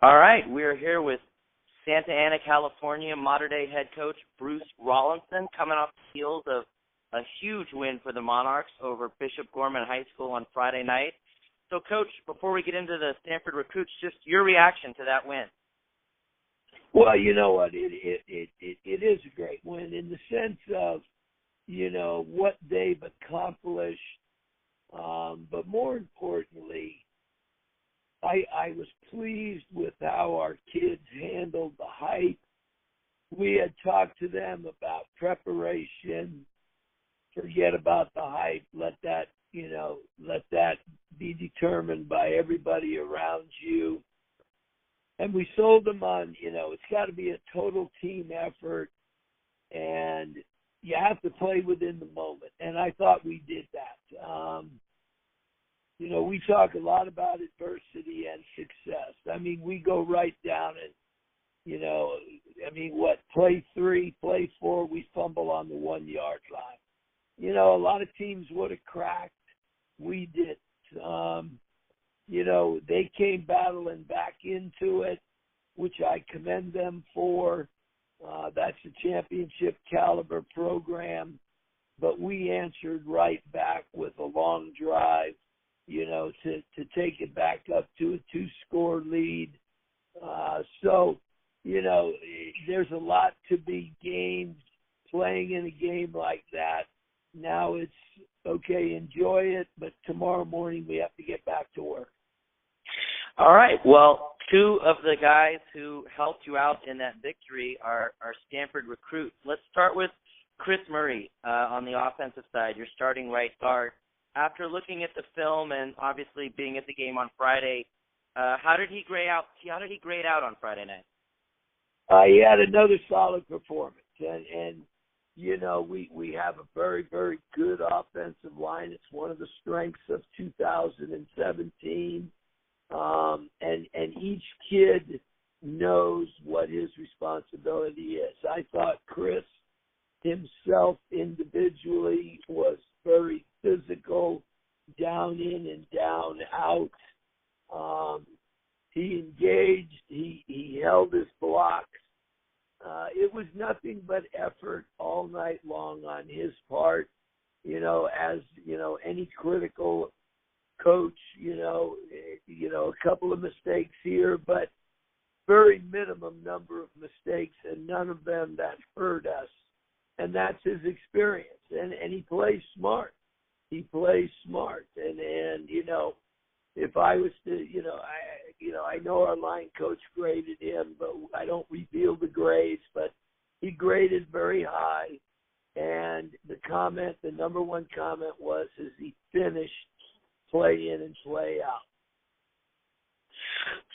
All right, we're here with Santa Ana, California, modern-day head coach Bruce Rollinson, coming off the heels of a huge win for the Monarchs over Bishop Gorman High School on Friday night. So, Coach, before we get into the Stanford recruits, just your reaction to that win. Well, you know what? It is a great win in the sense of, what they've accomplished, but more importantly, I was pleased with how our kids handled the hype. We had talked to them about preparation. Forget about the hype. Let that be determined by everybody around you. And we sold them on, it's got to be a total team effort, and you have to play within the moment. And I thought we did that. We talk a lot about adversity and success. I mean, we go right down and, play 3, play 4, we fumble on the 1-yard line. A lot of teams would have cracked. We didn't. They came battling back into it, which I commend them for. That's a championship caliber program. But we answered right back with a long drive, to take it back up to a 2-score lead. There's a lot to be gained playing in a game like that. Now it's, okay, enjoy it, but tomorrow morning we have to get back to work. All right. Well, 2 of the guys who helped you out in that victory are Stanford recruits. Let's start with Chris Murray on the offensive side, your starting right guard. After looking at the film and obviously being at the game on Friday, how did he grade out? How did he grade out on Friday night? He had another solid performance, and we have a very, very good offensive line. It's one of the strengths of 2017, and each kid knows what his responsibility is. I thought Chris himself individually was very physical, down in and down out. He engaged. He held his blocks. It was nothing but effort all night long on his part. As any critical coach, a couple of mistakes here, but very minimum number of mistakes, and none of them that hurt us. And that's his experience. And he plays smart. He plays smart. And if I was to, I know our line coach graded him, but I don't reveal the grades, but he graded very high. And the number one comment was, is he finished play in and play out.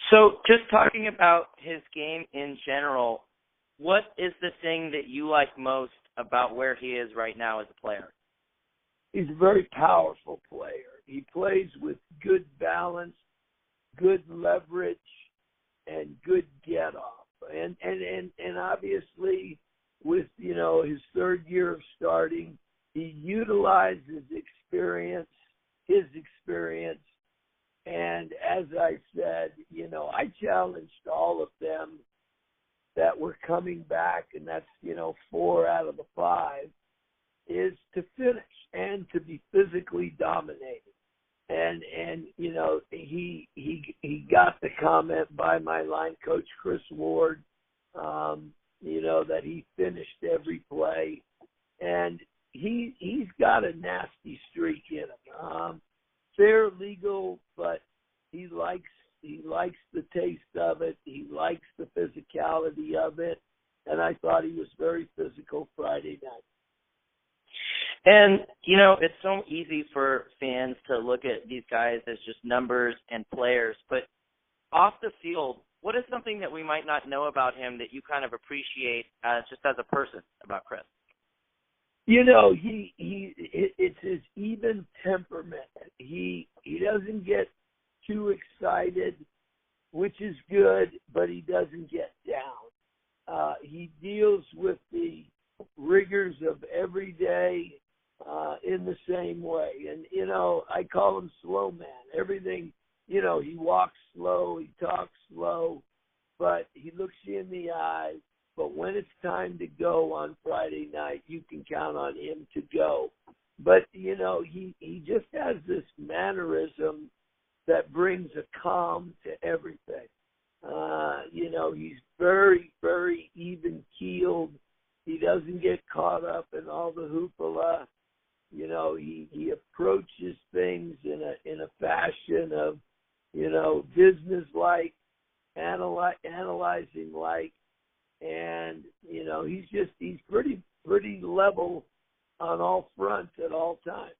So just talking about his game in general, what is the thing that you like most about where he is right now as a player? He's a very powerful player. He plays with good balance, good leverage, and good get-off. And obviously, with, his third year of starting, he utilizes his experience. And as I said, I challenged all of them that were coming back, and that's, 4 out of the 5, is to finish and to be physically dominated. And he got the comment by my line coach, Chris Ward, that he finished every play. And he's got a nasty streak in him. Fair, legal, but he likes the taste of it. He likes the physicality of it. And I thought he was very physical Friday night. And, it's so easy for fans to look at these guys as just numbers and players. But off the field, what is something that we might not know about him that you kind of appreciate just as a person about Chris? It's his even temperament. He doesn't get too excited, which is good, but he doesn't get down. He deals with the rigors of every day in the same way. And, I call him slow man. Everything, he walks slow, he talks slow, it's time to go on Friday night, you can count on him to go. But, you know, he just has this mannerism that brings a calm to everything. You know, he's very, very even-keeled. He doesn't get caught up in all the hoopla. You know, he approaches things in a fashion of, you know, business-like, analyzing-like, and, you know, he's pretty level on all fronts at all times.